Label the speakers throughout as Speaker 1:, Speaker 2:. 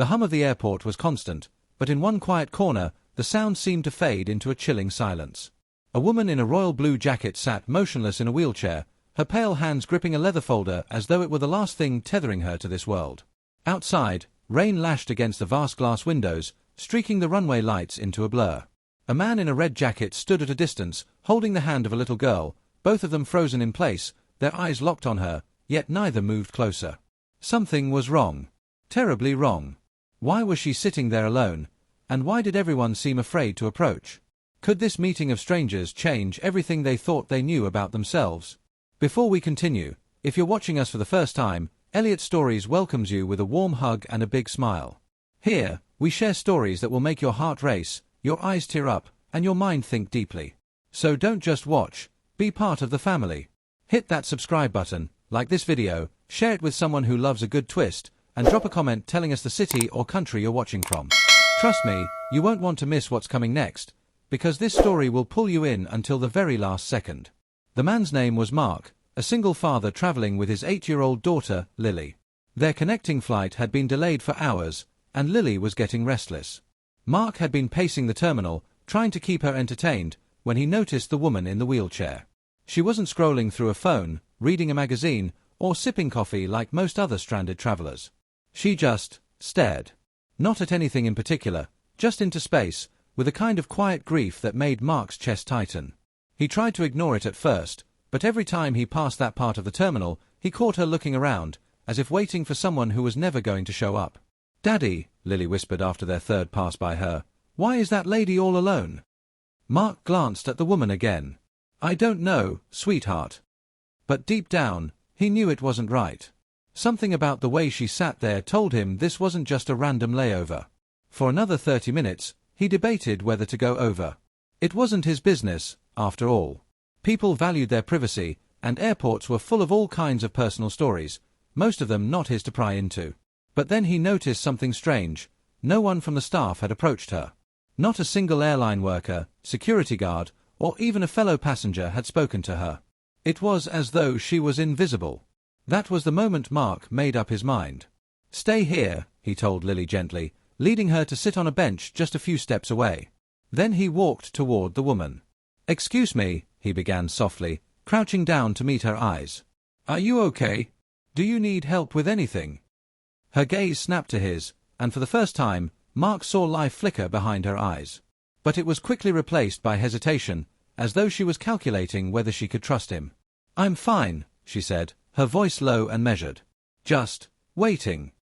Speaker 1: The hum of the airport was constant, but in one quiet corner, the sound seemed to fade into a chilling silence. A woman in a royal blue jacket sat motionless in a wheelchair, her pale hands gripping a leather folder as though it were the last thing tethering her to this world. Outside, rain lashed against the vast glass windows, streaking the runway lights into a blur. A man in a red jacket stood at a distance, holding the hand of a little girl, both of them frozen in place, their eyes locked on her, yet neither moved closer. Something was wrong. Terribly wrong. Why was she sitting there alone, and why did everyone seem afraid to approach? Could this meeting of strangers change everything they thought they knew about themselves? Before we continue, if you're watching us for the first time, ELLIOT Stories welcomes you with a warm hug and a big smile. Here, we share stories that will make your heart race, your eyes tear up, and your mind think deeply. So don't just watch, be part of the family. Hit that subscribe button, like this video, share it with someone who loves a good twist, and drop a comment telling us the city or country you're watching from. Trust me, you won't want to miss what's coming next, because this story will pull you in until the very last second. The man's name was Mark, a single father traveling with his 8-year-old daughter, Lily. Their connecting flight had been delayed for hours, and Lily was getting restless. Mark had been pacing the terminal, trying to keep her entertained, when he noticed the woman in the wheelchair. She wasn't scrolling through a phone, reading a magazine, or sipping coffee like most other stranded travelers. She just stared. Not at anything in particular, just into space, with a kind of quiet grief that made Mark's chest tighten. He tried to ignore it at first, but every time he passed that part of the terminal, he caught her looking around, as if waiting for someone who was never going to show up. "Daddy," Lily whispered after their third pass by her, "why is that lady all alone?" Mark glanced at the woman again. "I don't know, sweetheart." But deep down, he knew it wasn't right. Something about the way she sat there told him this wasn't just a random layover. For another 30 minutes, he debated whether to go over. It wasn't his business, after all. People valued their privacy, and airports were full of all kinds of personal stories, most of them not his to pry into. But then he noticed something strange. No one from the staff had approached her. Not a single airline worker, security guard, or even a fellow passenger had spoken to her. It was as though she was invisible. That was the moment Mark made up his mind. "Stay here," he told Lily gently, leading her to sit on a bench just a few steps away. Then he walked toward the woman. "Excuse me," he began softly, crouching down to meet her eyes. "Are you okay? Do you need help with anything?" Her gaze snapped to his, and for the first time, Mark saw life flicker behind her eyes. But it was quickly replaced by hesitation, as though she was calculating whether she could trust him. "I'm fine," she said, her voice low and measured. "Just waiting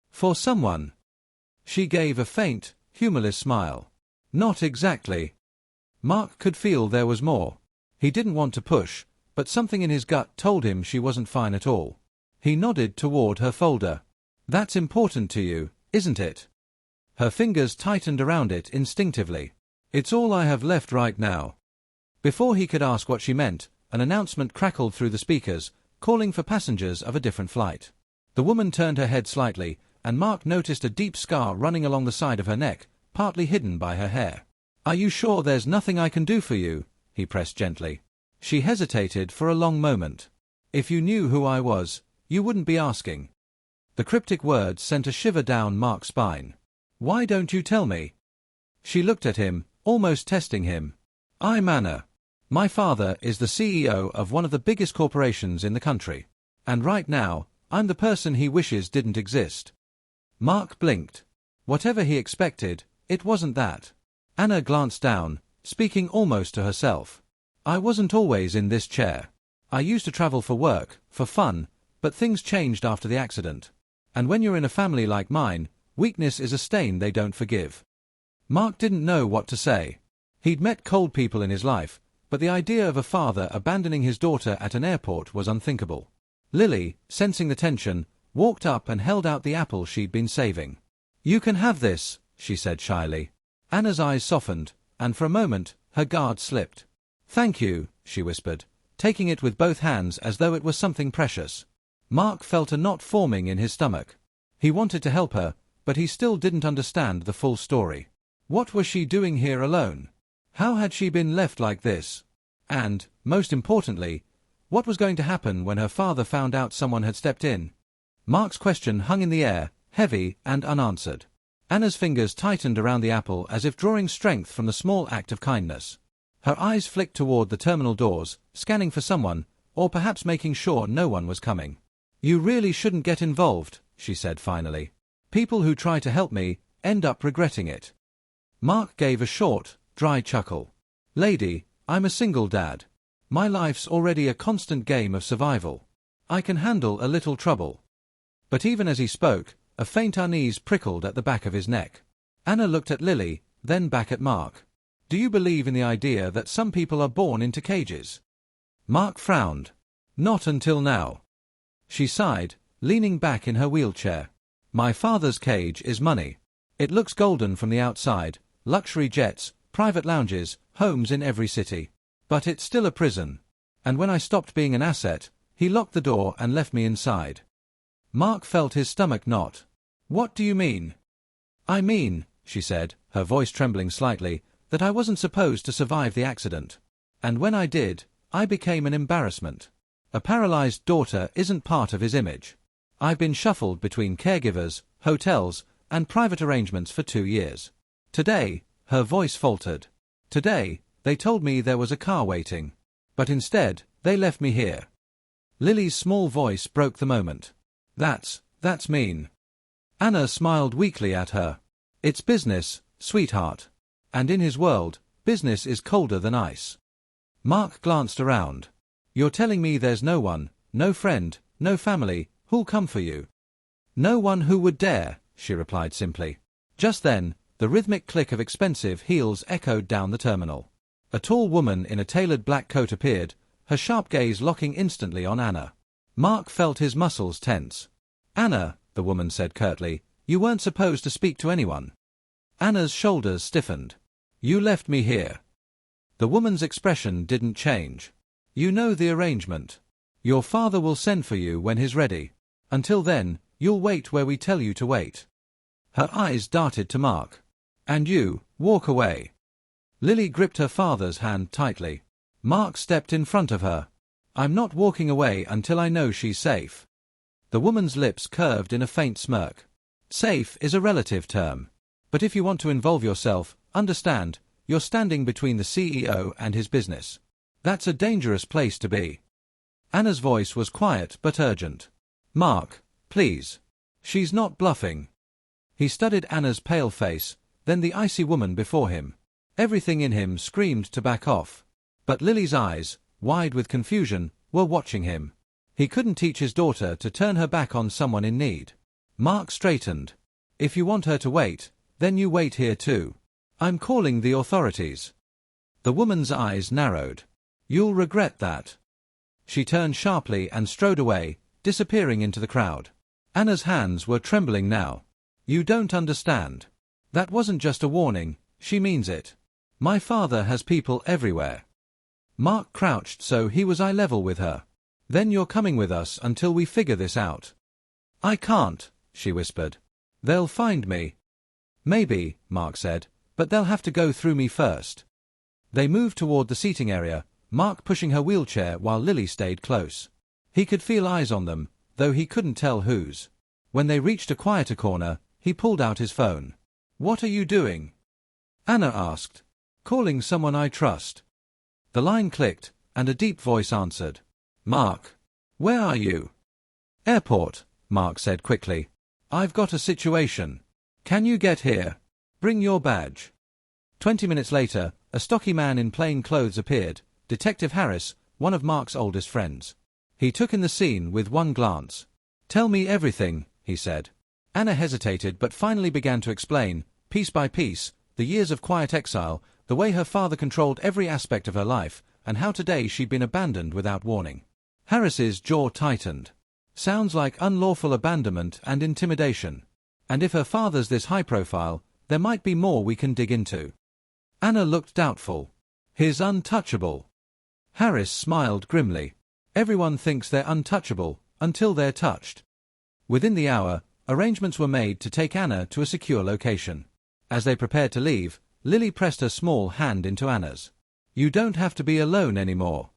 Speaker 1: for someone." She gave a faint, humorless smile. "Not exactly." Mark could feel there was more. He didn't want to push, but something in his gut told him she wasn't fine at all. He nodded toward her folder. "That's important to you, isn't it?" Her fingers tightened around it instinctively. "It's all I have left right now." Before he could ask what she meant, an announcement crackled through the speakers, calling for passengers of a different flight. The woman turned her head slightly, and Mark noticed a deep scar running along the side of her neck, partly hidden by her hair. "Are you sure there's nothing I can do for you?" he pressed gently. She hesitated for a long moment. "If you knew who I was, you wouldn't be asking." The cryptic words sent a shiver down Mark's spine. "Why don't you tell me?" She looked at him, almost testing him. "I'm Anna. My father is the CEO of one of the biggest corporations in the country. And right now, I'm the person he wishes didn't exist." Mark blinked. Whatever he expected, it wasn't that. Anna glanced down, speaking almost to herself. "I wasn't always in this chair. I used to travel for work, for fun, but things changed after the accident. And when you're in a family like mine, weakness is a stain they don't forgive." Mark didn't know what to say. He'd met cold people in his life, but the idea of a father abandoning his daughter at an airport was unthinkable. Lily, sensing the tension, walked up and held out the apple she'd been saving. "You can have this," she said shyly. Anna's eyes softened, and for a moment, her guard slipped. "Thank you," she whispered, taking it with both hands as though it was something precious. Mark felt a knot forming in his stomach. He wanted to help her, but he still didn't understand the full story. What was she doing here alone? How had she been left like this? And, most importantly, what was going to happen when her father found out someone had stepped in? Mark's question hung in the air, heavy and unanswered. Anna's fingers tightened around the apple as if drawing strength from the small act of kindness. Her eyes flicked toward the terminal doors, scanning for someone, or perhaps making sure no one was coming. "You really shouldn't get involved," she said finally. "People who try to help me end up regretting it." Mark gave a short, dry chuckle. "Lady, I'm a single dad. My life's already a constant game of survival. I can handle a little trouble." But even as he spoke, a faint unease prickled at the back of his neck. Anna looked at Lily, then back at Mark. "Do you believe in the idea that some people are born into cages?" Mark frowned. "Not until now." She sighed, leaning back in her wheelchair. "My father's cage is money. It looks golden from the outside, luxury jets, private lounges, homes in every city. But it's still a prison. And when I stopped being an asset, he locked the door and left me inside." Mark felt his stomach knot. "What do you mean?" "I mean," she said, her voice trembling slightly, "that I wasn't supposed to survive the accident. And when I did, I became an embarrassment. A paralyzed daughter isn't part of his image. I've been shuffled between caregivers, hotels, and private arrangements for 2 years. Today," her voice faltered. "Today, they told me there was a car waiting. But instead, they left me here." Lily's small voice broke the moment. That's mean." Anna smiled weakly at her. "It's business, sweetheart. And in his world, business is colder than ice." Mark glanced around. "You're telling me there's no one, no friend, no family, who'll come for you?" "No one who would dare," she replied simply. Just then, the rhythmic click of expensive heels echoed down the terminal. A tall woman in a tailored black coat appeared, her sharp gaze locking instantly on Anna. Mark felt his muscles tense. "Anna," the woman said curtly, "you weren't supposed to speak to anyone." Anna's shoulders stiffened. "You left me here." The woman's expression didn't change. "You know the arrangement. Your father will send for you when he's ready. Until then, you'll wait where we tell you to wait." Her eyes darted to Mark. "And you, walk away." Lily gripped her father's hand tightly. Mark stepped in front of her. "I'm not walking away until I know she's safe." The woman's lips curved in a faint smirk. "Safe is a relative term. But if you want to involve yourself, understand, you're standing between the CEO and his business. That's a dangerous place to be." Anna's voice was quiet but urgent. "Mark, please. She's not bluffing." He studied Anna's pale face, then the icy woman before him. Everything in him screamed to back off. But Lily's eyes, wide with confusion, were watching him. He couldn't teach his daughter to turn her back on someone in need. Mark straightened. "If you want her to wait, then you wait here too. I'm calling the authorities." The woman's eyes narrowed. "You'll regret that." She turned sharply and strode away, disappearing into the crowd. Anna's hands were trembling now. "You don't understand. That wasn't just a warning, she means it. My father has people everywhere." Mark crouched so he was eye level with her. "Then you're coming with us until we figure this out." "I can't," she whispered. "They'll find me." "Maybe," Mark said, "but they'll have to go through me first." They moved toward the seating area, Mark pushing her wheelchair while Lily stayed close. He could feel eyes on them, though he couldn't tell whose. When they reached a quieter corner, he pulled out his phone. "What are you doing?" Anna asked. "Calling someone I trust." The line clicked, and a deep voice answered. "Mark. Where are you?" "Airport," Mark said quickly. "I've got a situation. Can you get here? Bring your badge." 20 minutes later, a stocky man in plain clothes appeared, Detective Harris, one of Mark's oldest friends. He took in the scene with one glance. "Tell me everything," he said. Anna hesitated but finally began to explain, piece by piece, the years of quiet exile, the way her father controlled every aspect of her life, and how today she'd been abandoned without warning. Harris's jaw tightened. Sounds like unlawful abandonment and intimidation. And if her father's this high profile, there might be more we can dig into. Anna looked doubtful. "He's untouchable." Harris smiled grimly. "Everyone thinks they're untouchable, until they're touched." Within the hour, arrangements were made to take Anna to a secure location. As they prepared to leave, Lily pressed her small hand into Anna's. "You don't have to be alone anymore."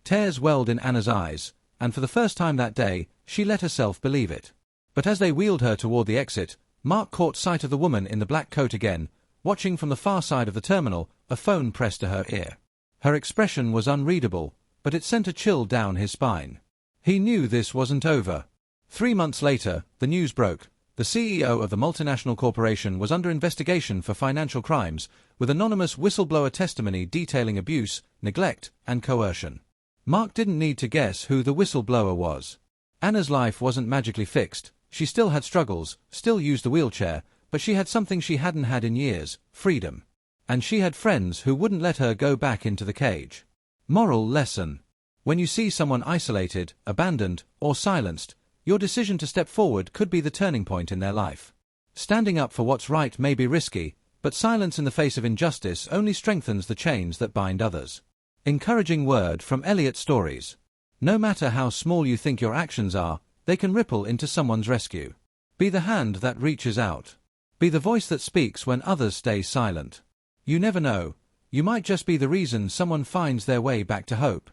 Speaker 1: Tears welled in Anna's eyes, and for the first time that day, she let herself believe it. But as they wheeled her toward the exit, Mark caught sight of the woman in the black coat again, watching from the far side of the terminal, a phone pressed to her ear. Her expression was unreadable, but it sent a chill down his spine. He knew this wasn't over. 3 months later, the news broke. The CEO of the multinational corporation was under investigation for financial crimes, with anonymous whistleblower testimony detailing abuse, neglect, and coercion. Mark didn't need to guess who the whistleblower was. Anna's life wasn't magically fixed. She still had struggles, still used a wheelchair, but she had something she hadn't had in years: freedom. And she had friends who wouldn't let her go back into the cage. Moral lesson: when you see someone isolated, abandoned, or silenced, your decision to step forward could be the turning point in their life. Standing up for what's right may be risky, but silence in the face of injustice only strengthens the chains that bind others. Encouraging word from ELLIOT Stories. No matter how small you think your actions are, they can ripple into someone's rescue. Be the hand that reaches out. Be the voice that speaks when others stay silent. You never know, you might just be the reason someone finds their way back to hope.